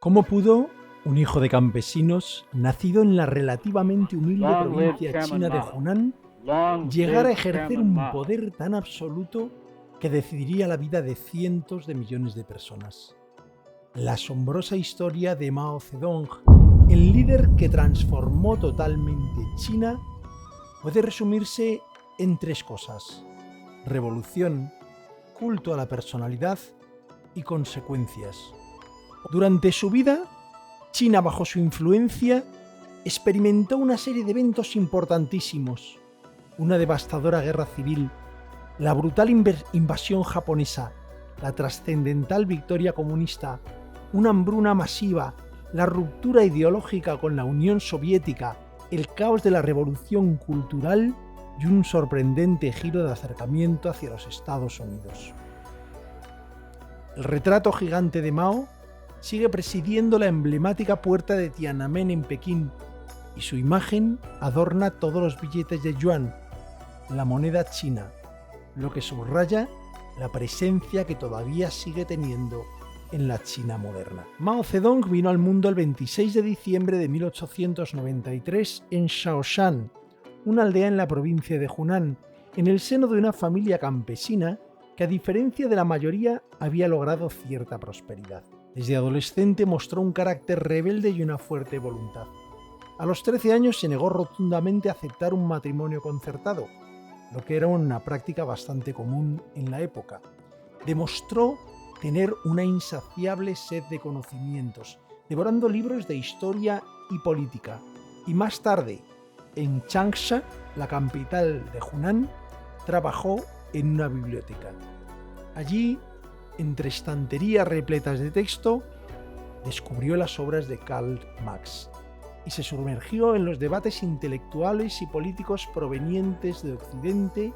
¿Cómo pudo un hijo de campesinos, nacido en la relativamente humilde provincia china de Hunan, llegar a ejercer un poder tan absoluto que decidiría la vida de cientos de millones de personas? La asombrosa historia de Mao Zedong, el líder que transformó totalmente China, puede resumirse en tres cosas: revolución, culto a la personalidad y consecuencias. Durante su vida, China, bajo su influencia, experimentó una serie de eventos importantísimos: una devastadora guerra civil, la brutal invasión japonesa, la trascendental victoria comunista, una hambruna masiva, la ruptura ideológica con la Unión Soviética, el caos de la revolución cultural y un sorprendente giro de acercamiento hacia los Estados Unidos. El retrato gigante de Mao sigue presidiendo la emblemática puerta de Tiananmen en Pekín, y su imagen adorna todos los billetes de yuan, la moneda china, lo que subraya la presencia que todavía sigue teniendo en la China moderna. Mao Zedong vino al mundo el 26 de diciembre de 1893 en Shaoshan, una aldea en la provincia de Hunan, en el seno de una familia campesina que, a diferencia de la mayoría, había logrado cierta prosperidad. Desde adolescente mostró un carácter rebelde y una fuerte voluntad. A los 13 años se negó rotundamente a aceptar un matrimonio concertado, lo que era una práctica bastante común en la época. Demostró tener una insaciable sed de conocimientos, devorando libros de historia y política, y más tarde, en Changsha, la capital de Hunan, trabajó en una biblioteca. Allí, entre estanterías repletas de texto, descubrió las obras de Karl Marx y se sumergió en los debates intelectuales y políticos provenientes de Occidente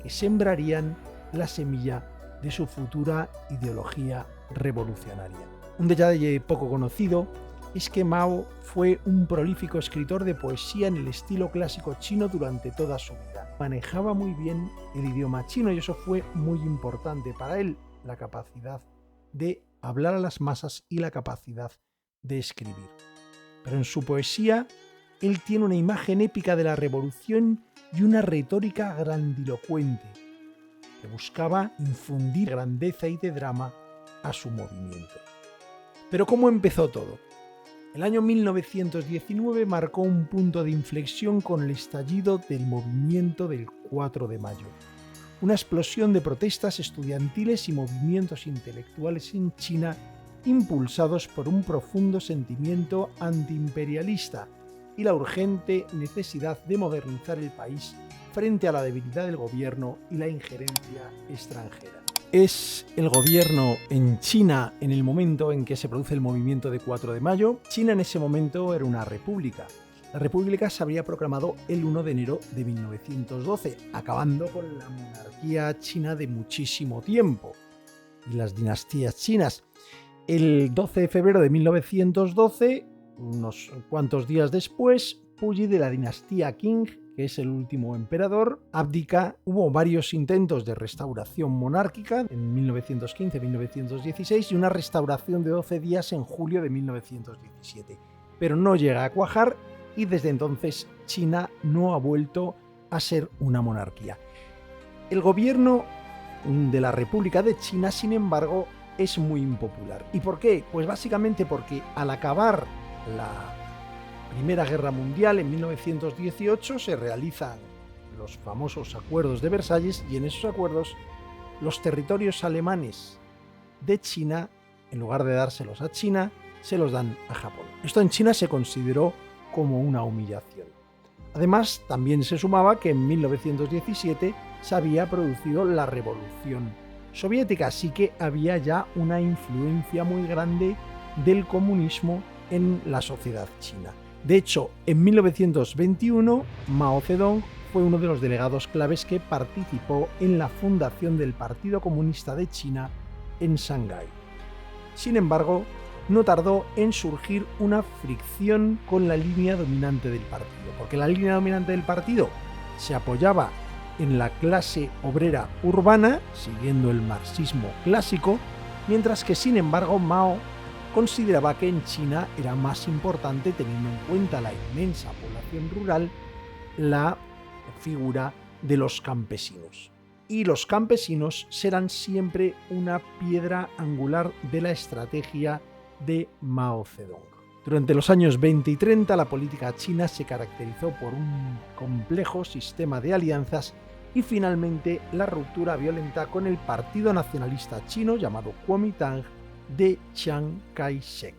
que sembrarían la semilla de su futura ideología revolucionaria. Un detalle poco conocido es que Mao fue un prolífico escritor de poesía en el estilo clásico chino durante toda su vida. Manejaba muy bien el idioma chino y eso fue muy importante para él, la capacidad de hablar a las masas y la capacidad de escribir. Pero en su poesía, él tiene una imagen épica de la revolución y una retórica grandilocuente que buscaba infundir grandeza y de drama a su movimiento. Pero ¿cómo empezó todo? El año 1919 marcó un punto de inflexión con el estallido del movimiento del 4 de mayo. Una explosión de protestas estudiantiles y movimientos intelectuales en China impulsados por un profundo sentimiento antiimperialista y la urgente necesidad de modernizar el país frente a la debilidad del gobierno y la injerencia extranjera. Es el gobierno en China en el momento en que se produce el movimiento de 4 de mayo. China en ese momento era una república. La república se había proclamado el 1 de enero de 1912, acabando con la monarquía china de muchísimo tiempo y las dinastías chinas. El 12 de febrero de 1912, unos cuantos días después, Puyi de la dinastía Qing, que es el último emperador, abdica. Hubo varios intentos de restauración monárquica en 1915-1916 y una restauración de 12 días en julio de 1917, pero no llega a cuajar y desde entonces China no ha vuelto a ser una monarquía. El gobierno de la República de China, sin embargo, es muy impopular. ¿Y por qué? Pues básicamente porque al acabar la Primera Guerra Mundial en 1918 se realizan los famosos acuerdos de Versalles y en esos acuerdos los territorios alemanes de China, en lugar de dárselos a China, se los dan a Japón. Esto en China se consideró como una humillación. Además, también se sumaba que en 1917 se había producido la Revolución Soviética, así que había ya una influencia muy grande del comunismo en la sociedad china. De hecho, en 1921, Mao Zedong fue uno de los delegados claves que participó en la fundación del Partido Comunista de China en Shanghái. Sin embargo, no tardó en surgir una fricción con la línea dominante del partido, porque la línea dominante del partido se apoyaba en la clase obrera urbana, siguiendo el marxismo clásico, mientras que, sin embargo, Mao consideraba que en China era más importante, teniendo en cuenta la inmensa población rural, la figura de los campesinos. Y los campesinos serán siempre una piedra angular de la estrategia de Mao Zedong. Durante los años 20 y 30, la política china se caracterizó por un complejo sistema de alianzas y finalmente la ruptura violenta con el Partido Nacionalista Chino llamado Kuomintang de Chiang Kai-shek.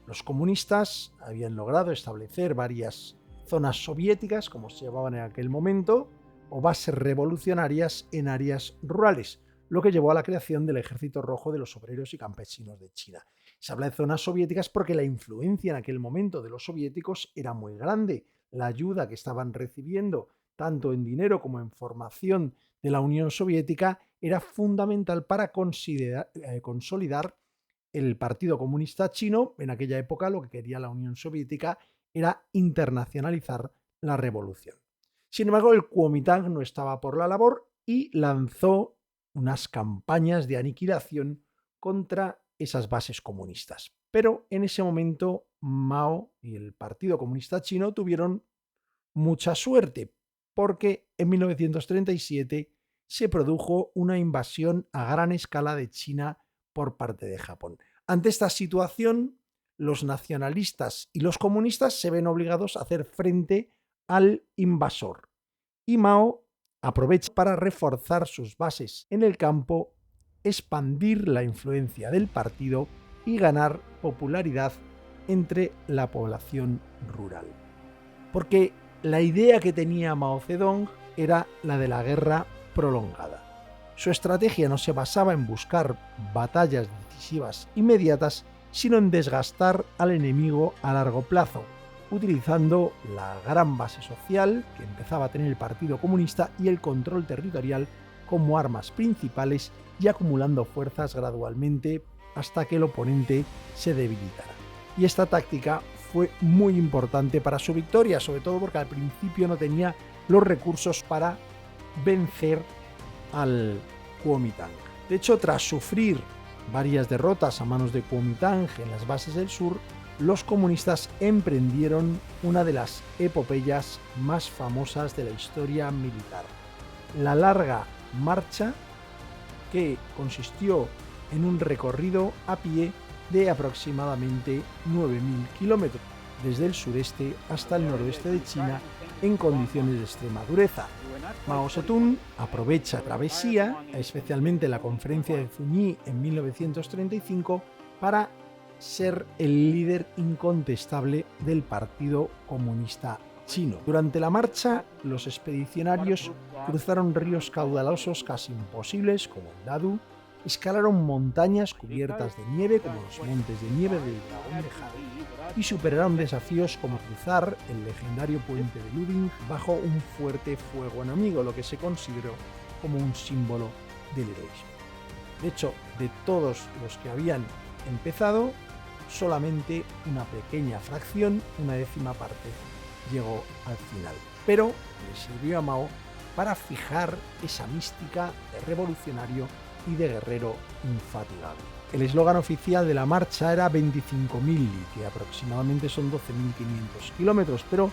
Los comunistas habían logrado establecer varias zonas soviéticas, como se llamaban en aquel momento, o bases revolucionarias en áreas rurales, lo que llevó a la creación del Ejército Rojo de los Obreros y Campesinos de China. Se habla de zonas soviéticas porque la influencia en aquel momento de los soviéticos era muy grande. La ayuda que estaban recibiendo, tanto en dinero como en formación de la Unión Soviética, era fundamental para consolidar el Partido Comunista Chino. En aquella época lo que quería la Unión Soviética era internacionalizar la revolución. Sin embargo, el Kuomintang no estaba por la labor y lanzó unas campañas de aniquilación contra esas bases comunistas. Pero en ese momento Mao y el Partido Comunista Chino tuvieron mucha suerte, porque en 1937 se produjo una invasión a gran escala de China por parte de Japón. Ante esta situación, los nacionalistas y los comunistas se ven obligados a hacer frente al invasor. Y Mao aprovecha para reforzar sus bases en el campo, expandir la influencia del partido y ganar popularidad entre la población rural. Porque la idea que tenía Mao Zedong era la de la guerra prolongada. Su estrategia no se basaba en buscar batallas decisivas inmediatas, sino en desgastar al enemigo a largo plazo, utilizando la gran base social que empezaba a tener el Partido Comunista y el control territorial como armas principales y acumulando fuerzas gradualmente hasta que el oponente se debilitara. Y esta táctica fue muy importante para su victoria, sobre todo porque al principio no tenía los recursos para vencer al Kuomintang. De hecho, tras sufrir varias derrotas a manos de Kuomintang en las bases del sur, los comunistas emprendieron una de las epopeyas más famosas de la historia militar, la Larga Marcha, que consistió en un recorrido a pie de aproximadamente 9.000 kilómetros, desde el sureste hasta el noroeste de China, en condiciones de extrema dureza. Mao Zedong aprovecha la travesía, especialmente la conferencia de Zhuñi en 1935, para ser el líder incontestable del Partido Comunista Chino. Durante la marcha, los expedicionarios cruzaron ríos caudalosos casi imposibles, como el Dadu, escalaron montañas cubiertas de nieve, como los montes de nieve del Dragón de Jade, y superaron desafíos como cruzar el legendario puente de Luding bajo un fuerte fuego enemigo, lo que se consideró como un símbolo del heroísmo. De hecho, de todos los que habían empezado, solamente una pequeña fracción, una décima parte, llegó al final. Pero le sirvió a Mao para fijar esa mística de revolucionario y de guerrero infatigable. El eslogan oficial de la marcha era 25.000, que aproximadamente son 12.500 kilómetros, pero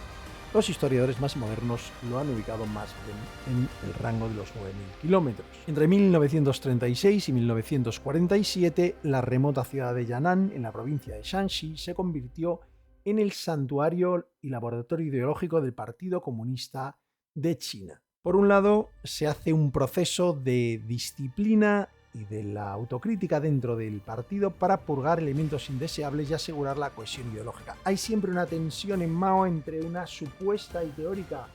los historiadores más modernos lo han ubicado más bien en el rango de los 9.000 kilómetros. Entre 1936 y 1947, la remota ciudad de Yan'an, en la provincia de Shanxi, se convirtió en el santuario y laboratorio ideológico del Partido Comunista de China. Por un lado, se hace un proceso de disciplina y de la autocrítica dentro del partido para purgar elementos indeseables y asegurar la cohesión ideológica. Hay siempre una tensión en Mao entre una supuesta y teórica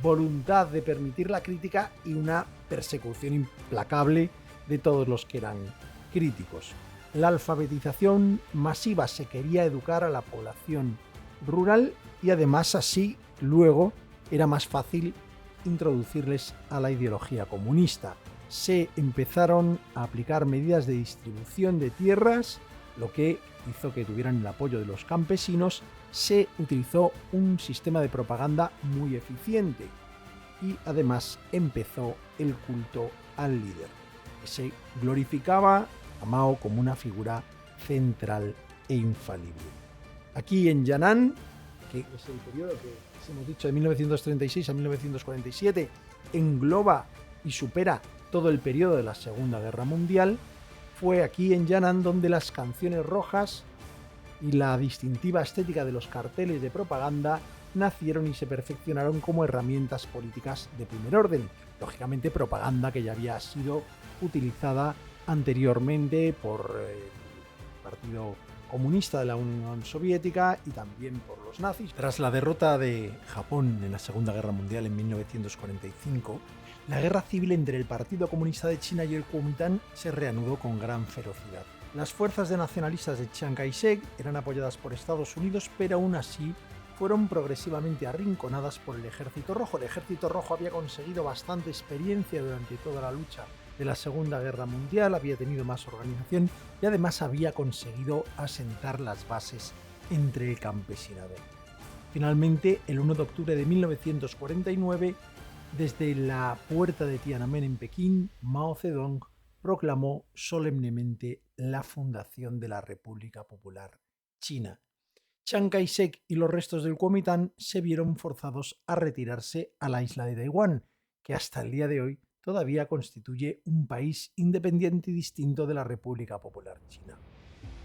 voluntad de permitir la crítica y una persecución implacable de todos los que eran críticos. La alfabetización masiva, se quería educar a la población rural y además así luego era más fácil introducirles a la ideología comunista. Se empezaron a aplicar medidas de distribución de tierras, lo que hizo que tuvieran el apoyo de los campesinos. Se utilizó un sistema de propaganda muy eficiente y además empezó el culto al líder. Se glorificaba a Mao como una figura central e infalible. Aquí en Yan'an, que es el periodo que hemos dicho de 1936 a 1947, engloba y supera todo el periodo de la Segunda Guerra Mundial, fue aquí en Yan'an donde las canciones rojas y la distintiva estética de los carteles de propaganda nacieron y se perfeccionaron como herramientas políticas de primer orden. Lógicamente, propaganda que ya había sido utilizada anteriormente por el Partido Comunista de la Unión Soviética y también por los nazis. Tras la derrota de Japón en la Segunda Guerra Mundial en 1945, la guerra civil entre el Partido Comunista de China y el Kuomintang se reanudó con gran ferocidad. Las fuerzas de nacionalistas de Chiang Kai-shek eran apoyadas por Estados Unidos, pero aún así fueron progresivamente arrinconadas por el Ejército Rojo. El Ejército Rojo había conseguido bastante experiencia durante toda la lucha de la Segunda Guerra Mundial, había tenido más organización y además había conseguido asentar las bases entre el campesinado. Finalmente, el 1 de octubre de 1949, desde la puerta de Tiananmen en Pekín, Mao Zedong proclamó solemnemente la fundación de la República Popular China. Chiang Kai-shek y los restos del Kuomintang se vieron forzados a retirarse a la isla de Taiwán, que hasta el día de hoy todavía constituye un país independiente y distinto de la República Popular China.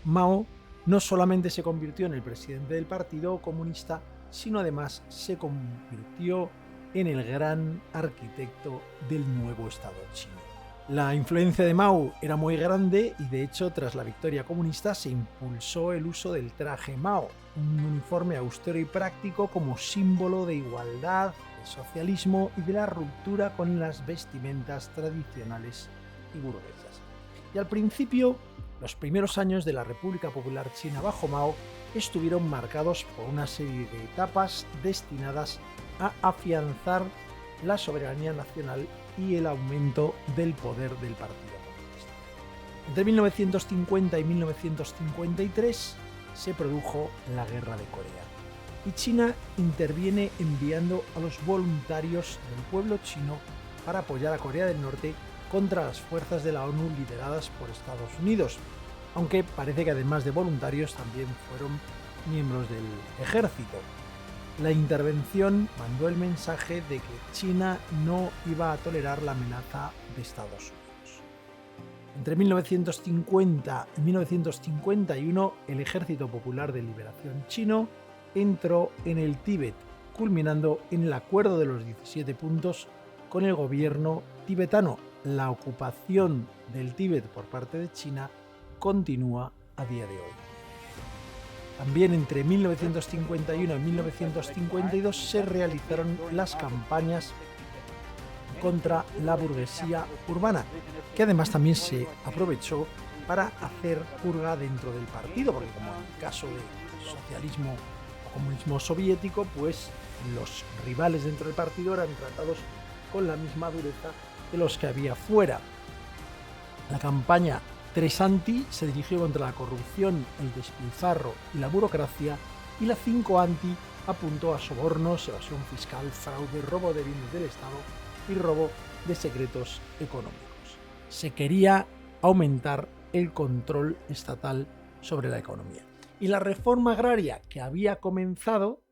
Mao no solamente se convirtió en el presidente del Partido Comunista, sino además se convirtió en el gran arquitecto del nuevo Estado chino. La influencia de Mao era muy grande y de hecho tras la victoria comunista se impulsó el uso del traje Mao, un uniforme austero y práctico como símbolo de igualdad, de socialismo y de la ruptura con las vestimentas tradicionales y burguesas. Y al principio, los primeros años de la República Popular China bajo Mao estuvieron marcados por una serie de etapas destinadas a afianzar la soberanía nacional y el aumento del poder del Partido Comunista. Entre 1950 y 1953 se produjo la Guerra de Corea y China interviene enviando a los voluntarios del pueblo chino para apoyar a Corea del Norte contra las fuerzas de la ONU lideradas por Estados Unidos, aunque parece que además de voluntarios también fueron miembros del ejército. La intervención mandó el mensaje de que China no iba a tolerar la amenaza de Estados Unidos. Entre 1950 y 1951, el Ejército Popular de Liberación Chino entró en el Tíbet, culminando en el Acuerdo de los 17 puntos con el gobierno tibetano. La ocupación del Tíbet por parte de China continúa a día de hoy. También entre 1951 y 1952 se realizaron las campañas contra la burguesía urbana, que además también se aprovechó para hacer purga dentro del partido, porque como en el caso del socialismo o comunismo soviético, pues los rivales dentro del partido eran tratados con la misma dureza que los que había fuera. La campaña Tresanti se dirigió contra la corrupción, el despilfarro y la burocracia, y la 5 Anti apuntó a sobornos, evasión fiscal, fraude, robo de bienes del Estado y robo de secretos económicos. Se quería aumentar el control estatal sobre la economía. Y la reforma agraria que había comenzado,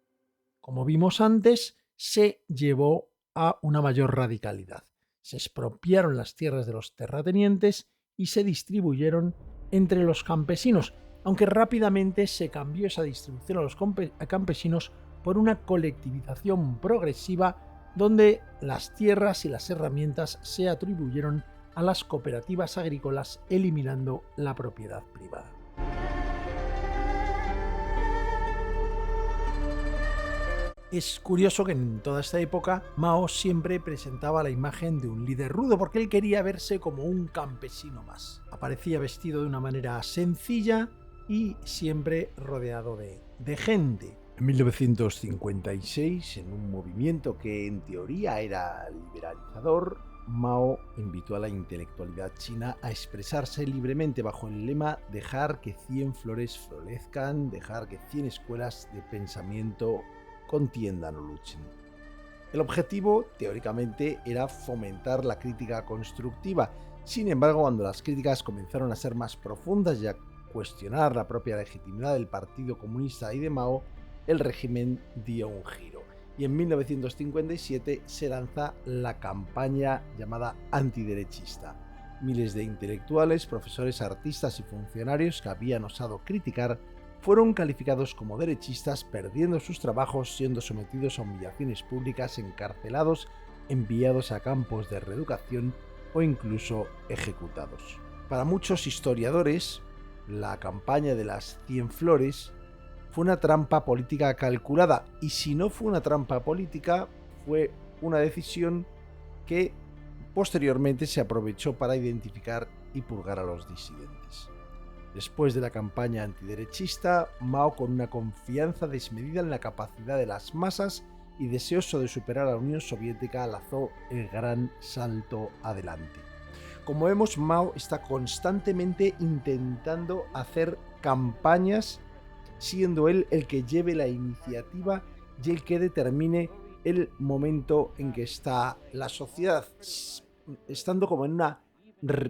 como vimos antes, se llevó a una mayor radicalidad. Se expropiaron las tierras de los terratenientes y se distribuyeron entre los campesinos, aunque rápidamente se cambió esa distribución a los campesinos por una colectivización progresiva donde las tierras y las herramientas se atribuyeron a las cooperativas agrícolas, eliminando la propiedad privada. Es curioso que en toda esta época Mao siempre presentaba la imagen de un líder rudo porque él quería verse como un campesino más. Aparecía vestido de una manera sencilla y siempre rodeado de gente. En 1956, en un movimiento que en teoría era liberalizador, Mao invitó a la intelectualidad china a expresarse libremente bajo el lema «Dejar que 100 flores florezcan, dejar que 100 escuelas de pensamiento contiendan o luchen». El objetivo, teóricamente, era fomentar la crítica constructiva. Sin embargo, cuando las críticas comenzaron a ser más profundas y a cuestionar la propia legitimidad del Partido Comunista y de Mao, el régimen dio un giro. Y en 1957 se lanza la campaña llamada antiderechista. Miles de intelectuales, profesores, artistas y funcionarios que habían osado criticar fueron calificados como derechistas, perdiendo sus trabajos, siendo sometidos a humillaciones públicas, encarcelados, enviados a campos de reeducación o incluso ejecutados. Para muchos historiadores, la campaña de las 100 flores fue una trampa política calculada, y si no fue una trampa política, fue una decisión que posteriormente se aprovechó para identificar y purgar a los disidentes. Después de la campaña antiderechista, Mao, con una confianza desmedida en la capacidad de las masas y deseoso de superar a la Unión Soviética, lanzó el gran salto adelante. Como vemos, Mao está constantemente intentando hacer campañas, siendo él el que lleve la iniciativa y el que determine el momento en que está la sociedad, estando como en una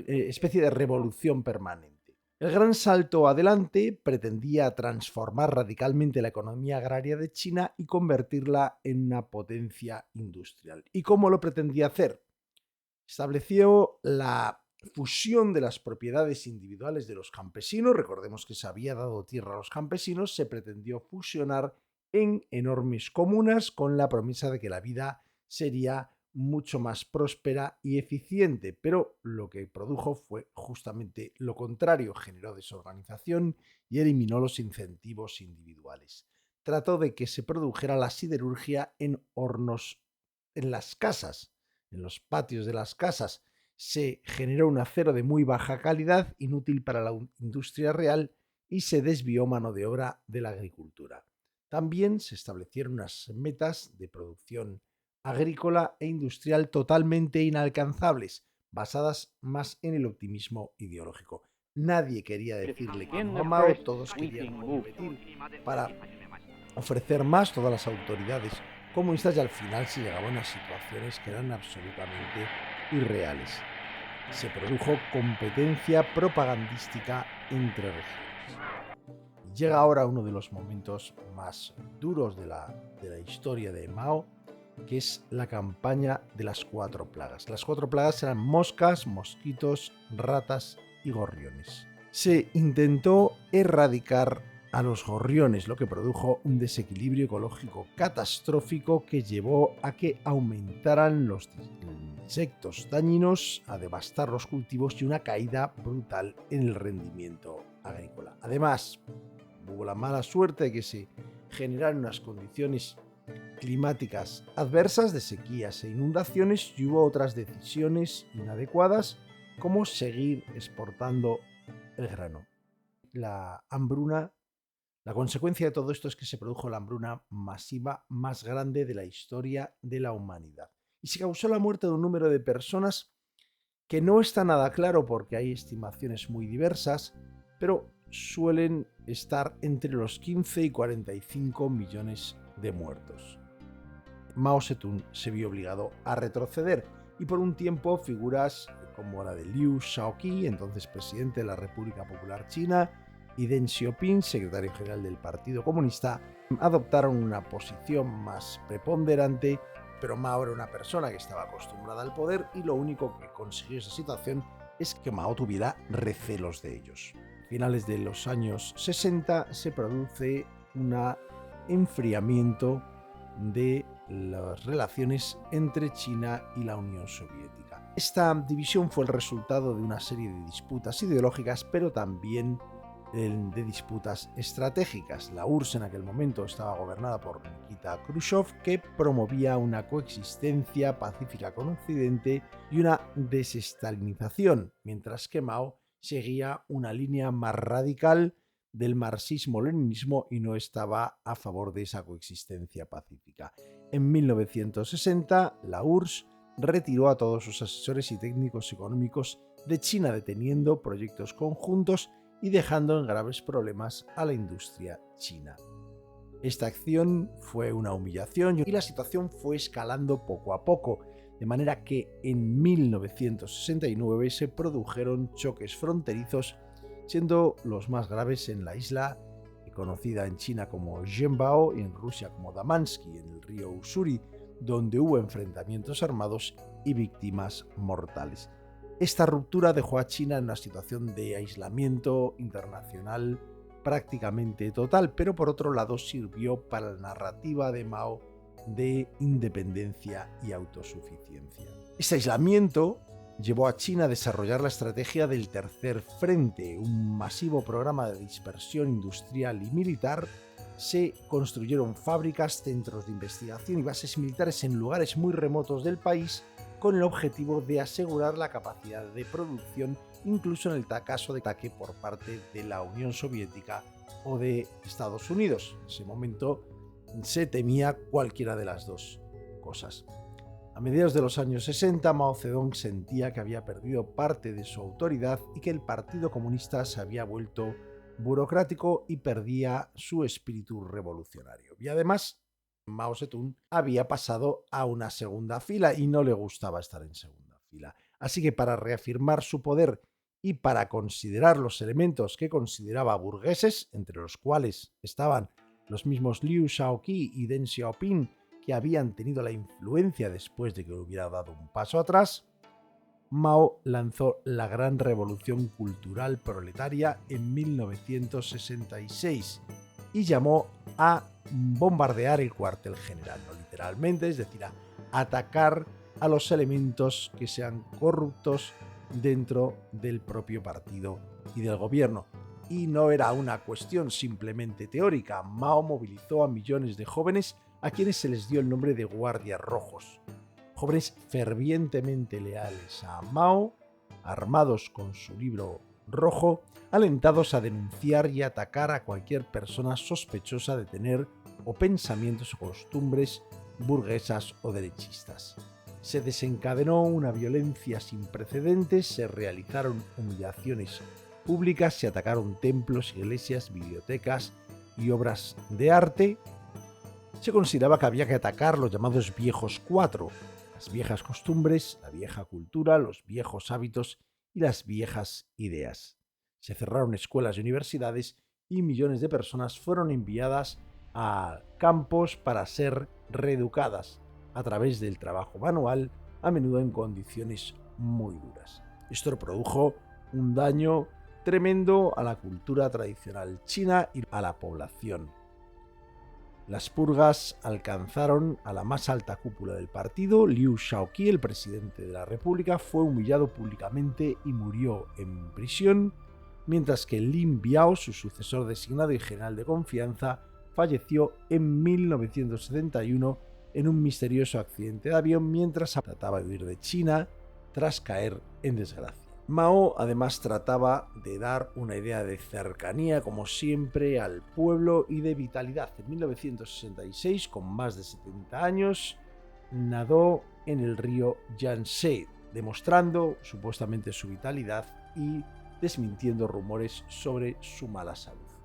especie de revolución permanente. El gran salto adelante pretendía transformar radicalmente la economía agraria de China y convertirla en una potencia industrial. ¿Y cómo lo pretendía hacer? Estableció la fusión de las propiedades individuales de los campesinos. Recordemos que se había dado tierra a los campesinos, se pretendió fusionar en enormes comunas con la promesa de que la vida sería mucho más próspera y eficiente, pero lo que produjo fue justamente lo contrario: generó desorganización y eliminó los incentivos individuales. Trató de que se produjera la siderurgia en hornos en las casas, en los patios de las casas. Se generó un acero de muy baja calidad, inútil para la industria real, y se desvió mano de obra de la agricultura. También se establecieron unas metas de producción agrícola e industrial totalmente inalcanzables, basadas más en el optimismo ideológico. Nadie quería decirle que no a Mao, todos querían competir para ofrecer más. Todas las autoridades comunistas, y al final se llegaba a unas situaciones que eran absolutamente irreales. Se produjo competencia propagandística entre regiones. Llega ahora uno de los momentos más duros de la historia de Mao, que es la campaña de las 4 plagas. Las 4 plagas eran moscas, mosquitos, ratas y gorriones. Se intentó erradicar a los gorriones, lo que produjo un desequilibrio ecológico catastrófico que llevó a que aumentaran los insectos dañinos, a devastar los cultivos y una caída brutal en el rendimiento agrícola. Además, hubo la mala suerte de que se generaron unas condiciones climáticas adversas de sequías e inundaciones, y hubo otras decisiones inadecuadas, como seguir exportando el grano. La consecuencia de todo esto es que se produjo la hambruna masiva más grande de la historia de la humanidad, y se causó la muerte de un número de personas que no está nada claro porque hay estimaciones muy diversas, pero suelen estar entre los 15 y 45 millones de muertos. Mao Zedong se vio obligado a retroceder, y por un tiempo figuras como la de Liu Shaoqi, entonces presidente de la República Popular China, y Deng Xiaoping, secretario general del Partido Comunista, adoptaron una posición más preponderante, pero Mao era una persona que estaba acostumbrada al poder, y lo único que consiguió esa situación es que Mao tuviera recelos de ellos. A finales de los años 60 se produce un enfriamiento de las relaciones entre China y la Unión Soviética. Esta división fue el resultado de una serie de disputas ideológicas, pero también de disputas estratégicas. La URSS en aquel momento estaba gobernada por Nikita Khrushchev, que promovía una coexistencia pacífica con Occidente y una desestalinización, mientras que Mao seguía una línea más radical del marxismo-leninismo y no estaba a favor de esa coexistencia pacífica. En 1960, la URSS retiró a todos sus asesores y técnicos económicos de China, deteniendo proyectos conjuntos y dejando en graves problemas a la industria china. Esta acción fue una humillación y la situación fue escalando poco a poco, de manera que en 1969 se produjeron choques fronterizos siendo los más graves en la isla, conocida en China como Zhenbao y en Rusia como Damansky, en el río Ussuri, donde hubo enfrentamientos armados y víctimas mortales. Esta ruptura dejó a China en una situación de aislamiento internacional prácticamente total, pero por otro lado sirvió para la narrativa de Mao de independencia y autosuficiencia. Este aislamiento llevó a China a desarrollar la estrategia del Tercer Frente, un masivo programa de dispersión industrial y militar. Se construyeron fábricas, centros de investigación y bases militares en lugares muy remotos del país con el objetivo de asegurar la capacidad de producción incluso en el caso de ataque por parte de la Unión Soviética o de Estados Unidos. En ese momento se temía cualquiera de las dos cosas. A mediados de los años 60, Mao Zedong sentía que había perdido parte de su autoridad y que el Partido Comunista se había vuelto burocrático y perdía su espíritu revolucionario. Y además, Mao Zedong había pasado a una segunda fila y no le gustaba estar en segunda fila. Así que para reafirmar su poder y para considerar los elementos que consideraba burgueses, entre los cuales estaban los mismos Liu Shaoqi y Deng Xiaoping, que habían tenido la influencia después de que hubiera dado un paso atrás, Mao lanzó la Gran Revolución Cultural Proletaria en 1966 y llamó a bombardear el cuartel general, no literalmente, es decir, a atacar a los elementos que sean corruptos dentro del propio partido y del gobierno. Y no era una cuestión simplemente teórica. Mao movilizó a millones de jóvenes a quienes se les dio el nombre de guardias rojos. Jóvenes fervientemente leales a Mao, armados con su libro rojo, alentados a denunciar y atacar a cualquier persona sospechosa de tener o pensamientos o costumbres burguesas o derechistas. Se desencadenó una violencia sin precedentes, se realizaron humillaciones públicas, se atacaron templos, iglesias, bibliotecas y obras de arte. Se consideraba que había que atacar los llamados viejos cuatro, las viejas costumbres, la vieja cultura, los viejos hábitos y las viejas ideas. Se cerraron escuelas y universidades y millones de personas fueron enviadas a campos para ser reeducadas a través del trabajo manual, a menudo en condiciones muy duras. Esto produjo un daño tremendo a la cultura tradicional china y a la población. Las purgas alcanzaron a la más alta cúpula del partido. Liu Shaoqi, el presidente de la República, fue humillado públicamente y murió en prisión, mientras que Lin Biao, su sucesor designado y general de confianza, falleció en 1971 en un misterioso accidente de avión mientras trataba de huir de China tras caer en desgracia. Mao además trataba de dar una idea de cercanía, como siempre, al pueblo y de vitalidad. En 1966, con más de 70 años, nadó en el río Yangtze, demostrando supuestamente su vitalidad y desmintiendo rumores sobre su mala salud.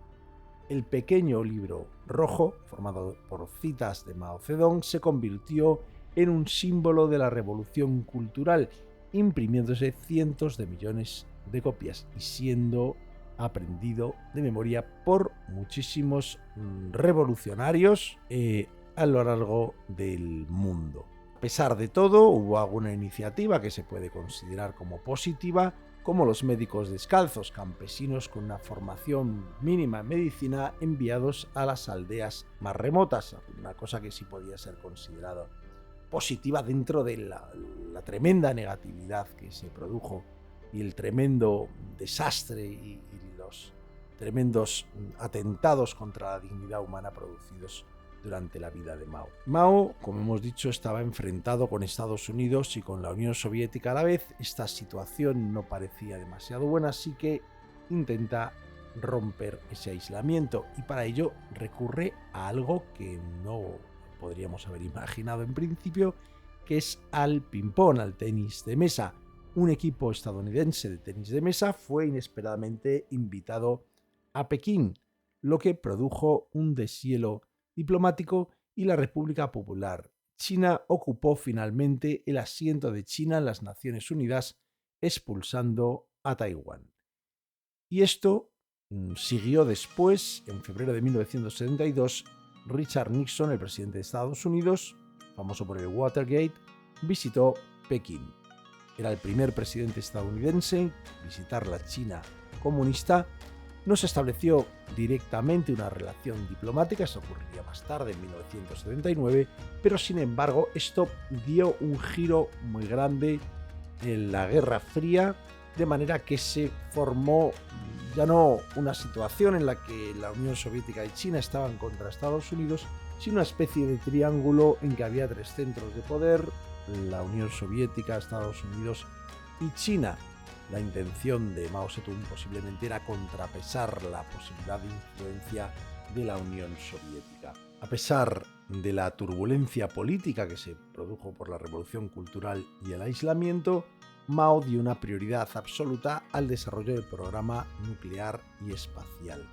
El pequeño libro rojo, formado por citas de Mao Zedong, se convirtió en un símbolo de la revolución cultural, imprimiéndose cientos de millones de copias y siendo aprendido de memoria por muchísimos revolucionarios a lo largo del mundo. A pesar de todo, hubo alguna iniciativa que se puede considerar como positiva, como los médicos descalzos, campesinos con una formación mínima en medicina enviados a las aldeas más remotas, una cosa que sí podía ser considerada positiva dentro de la tremenda negatividad que se produjo y el tremendo desastre y los tremendos atentados contra la dignidad humana producidos durante la vida de Mao. Mao, como hemos dicho, estaba enfrentado con Estados Unidos y con la Unión Soviética a la vez. Esta situación no parecía demasiado buena, así que intenta romper ese aislamiento y para ello recurre a algo que no podríamos haber imaginado en principio, que es al ping-pong, al tenis de mesa. Un equipo estadounidense de tenis de mesa fue inesperadamente invitado a Pekín, lo que produjo un deshielo diplomático y la República Popular China ocupó finalmente el asiento de China en las Naciones Unidas, expulsando a Taiwán. Y esto siguió después, en febrero de 1972, Richard Nixon, el presidente de Estados Unidos, famoso por el Watergate, visitó Pekín. Era el primer presidente estadounidense en visitar la China comunista. No se estableció directamente una relación diplomática, eso ocurriría más tarde, en 1979, pero sin embargo esto dio un giro muy grande en la Guerra Fría, de manera que se formó ya no una situación en la que la Unión Soviética y China estaban contra Estados Unidos, sino una especie de triángulo en que había tres centros de poder: la Unión Soviética, Estados Unidos y China. La intención de Mao Zedong posiblemente era contrapesar la posibilidad de influencia de la Unión Soviética. A pesar de la turbulencia política que se produjo por la Revolución Cultural y el aislamiento, Mao dio una prioridad absoluta al desarrollo del programa nuclear y espacial.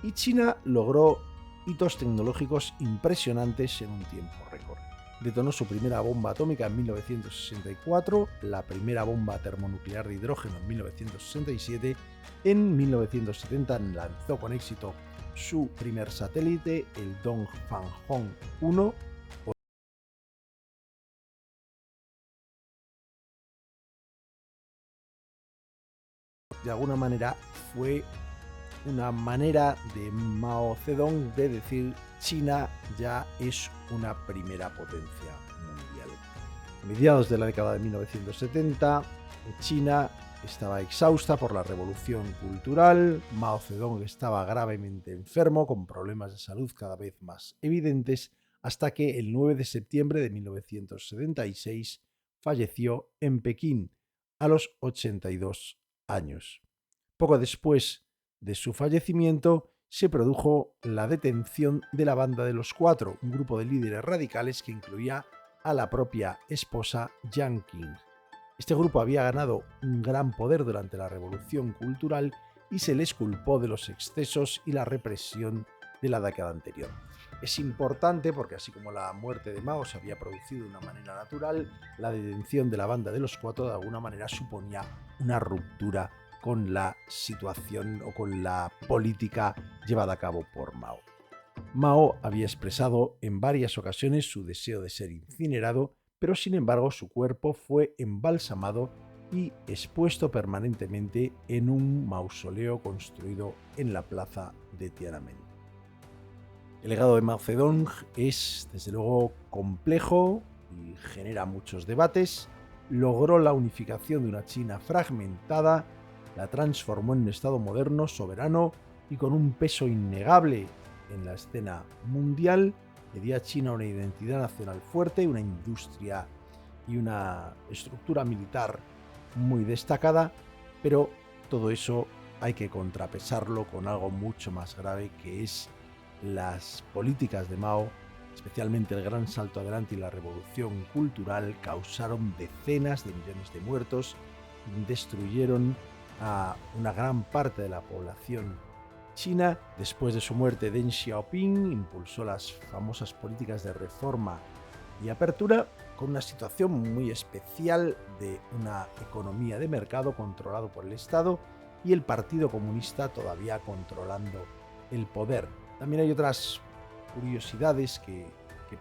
Y China logró hitos tecnológicos impresionantes en un tiempo récord. Detonó su primera bomba atómica en 1964, la primera bomba termonuclear de hidrógeno en 1967, en 1970 lanzó con éxito su primer satélite, el Dongfang 1, de alguna manera fue una manera de Mao Zedong de decir: China ya es una primera potencia mundial. A mediados de la década de 1970, China estaba exhausta por la revolución cultural, Mao Zedong estaba gravemente enfermo, con problemas de salud cada vez más evidentes, hasta que el 9 de septiembre de 1976 falleció en Pekín, a los 82 años. Poco después de su fallecimiento, se produjo la detención de la Banda de los Cuatro, un grupo de líderes radicales que incluía a la propia esposa Jiang Qing. Este grupo había ganado un gran poder durante la Revolución Cultural y se les culpó de los excesos y la represión de la década anterior. Es importante porque, así como la muerte de Mao se había producido de una manera natural, la detención de la Banda de los Cuatro de alguna manera suponía una ruptura con la situación o con la política llevada a cabo por Mao. Mao había expresado en varias ocasiones su deseo de ser incinerado, pero sin embargo su cuerpo fue embalsamado y expuesto permanentemente en un mausoleo construido en la plaza de Tiananmen. El legado de Mao Zedong es, desde luego, complejo y genera muchos debates. Logró la unificación de una China fragmentada, la transformó en un Estado moderno, soberano y con un peso innegable en la escena mundial. Le dio a China una identidad nacional fuerte, una industria y una estructura militar muy destacada, pero todo eso hay que contrapesarlo con algo mucho más grave, que es las políticas de Mao, especialmente el gran salto adelante y la revolución cultural, causaron decenas de millones de muertos, destruyeron a una gran parte de la población china. Después de su muerte, Deng Xiaoping impulsó las famosas políticas de reforma y apertura, con una situación muy especial de una economía de mercado controlado por el Estado y el Partido Comunista todavía controlando el poder. También hay otras curiosidades que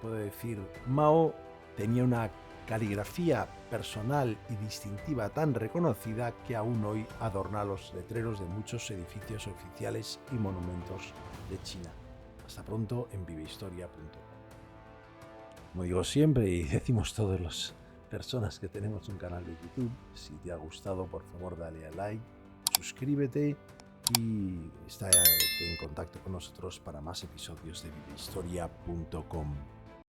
puede decir. Mao tenía una caligrafía personal y distintiva tan reconocida que aún hoy adorna los letreros de muchos edificios oficiales y monumentos de China. Hasta pronto en vivehistoria.com. Como digo siempre y decimos todas las personas que tenemos un canal de YouTube, si te ha gustado, por favor dale a like, suscríbete y está en contacto con nosotros para más episodios de vivehistoria.com.